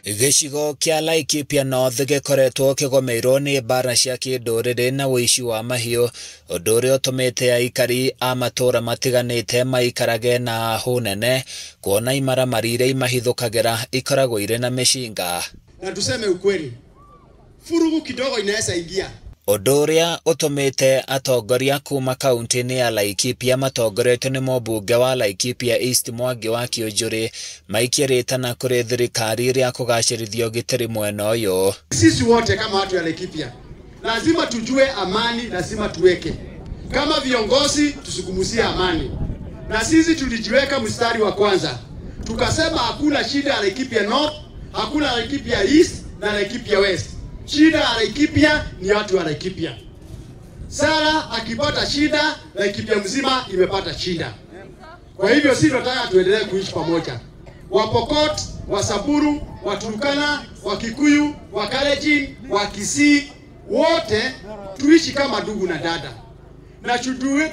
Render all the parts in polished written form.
Gĩcigo kĩa Laikipia North gĩkoretwo kĩgomeirwo nĩ mbara cia kĩndũrĩrĩ na ũici wa mahiũ, ũndũ ũrĩa ũtũmĩte aikari a matũũra matiganĩte maikarage na hũ nene kuona imaramari iria imahithũkagĩra ikoragwo irĩ na mĩcinga. Na tuseme ukweli, furugu kidogo inaweza ingia. Ũndũ ũrĩa ũtũmĩte atongoria kuma kaunti-inĩ ya Laikipia matongoretio nĩ mũmbunge wa Laikipia East Mwangi wa Kĩũnjũrĩ maikie rĩtana kũrĩ thirikari rĩa kũgacĩrithia ũgitĩri mwena ũyũ. Sisi wote kama watu ya Laikipia lazima tujue amani, lazima tuweke kama viongozi tusukumuzie amani, na sisi tulijiweka mstari wa kwanza tukasema hakuna shida ya Laikipia North, hakuna Laikipia East na Laikipia West. Shida ya Laikipia ni watu wa Laikipia. Sara akipata shida, Laikipia mzima imepata shida. Kwa hivyo sisi tunataka tuendelee kuishi pamoja. Wapokot, Wasamburu, Waturkana, Wakikuyu, Wakalenjin, Wakisii, wote tuishi kama ndugu na dada. Na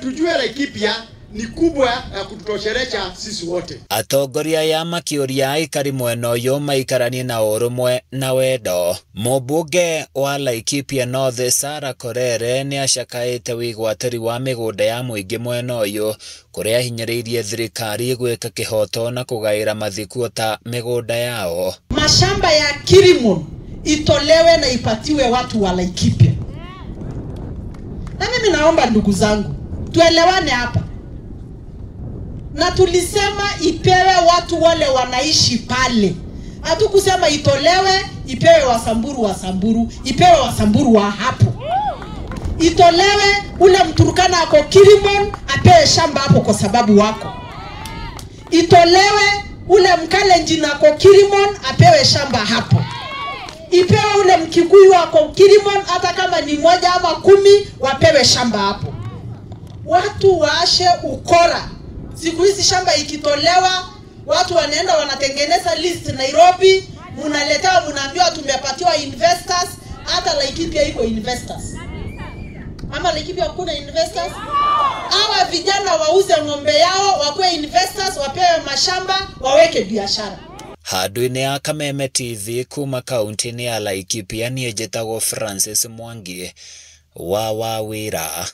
tujue Laikipia ni kubwa ya kututosheleza sisi wote. Atongoria ya makĩũria aikari mwena ũyũ maikaranie na ũrũmwe na wendo. Mũmbunge wa Laikipia North Sara Korere nĩ acakaĩte wĩgwatĩri wa mĩgũnda ya mũingĩ mwena ũyũ kũrĩa ahinyĩrĩirie thirikari gwĩka kĩhoto na kũgaĩra mathikuo ta mĩgũnda yao. Mashamba ya Kirimon itolewe na ipatiwe watu wa Laikipia. Na mimi naomba ndugu zangu tuelewane hapa. Na tulisema ipewe watu wale wanaishi pale. Hatukusema itolewe, ipewe Wasamburu, ipewe Wasamburu wa hapo. Itolewe ule Mturkana ako Kirimon apewe shamba hapo kwa sababu wako. Itolewe ule Mkalenjin ako Kirimon apewe shamba hapo. Ipewe ule Mkikuyu ako Kirimon hata kama ni 1 ama 10 wapewe shamba hapo. Watu waashe ukora. Siku hizi shamba ikitolewa, watu wanaenda wanatengeneza list Nairobi, mnaletea mnaambiwa tumepatiwa investors, hata Laikipia iko investors. Ama Laikipia kuna investors? Hawa vijana wauze ng'ombe yao, wakuwe investors, wapewe mashamba, waweke biashara. Handũ-inĩ ya Kameme TV kuma kaunti-inĩ ya Laikipia niĩ njĩtagwo Francis Mwangi wa Wawĩra.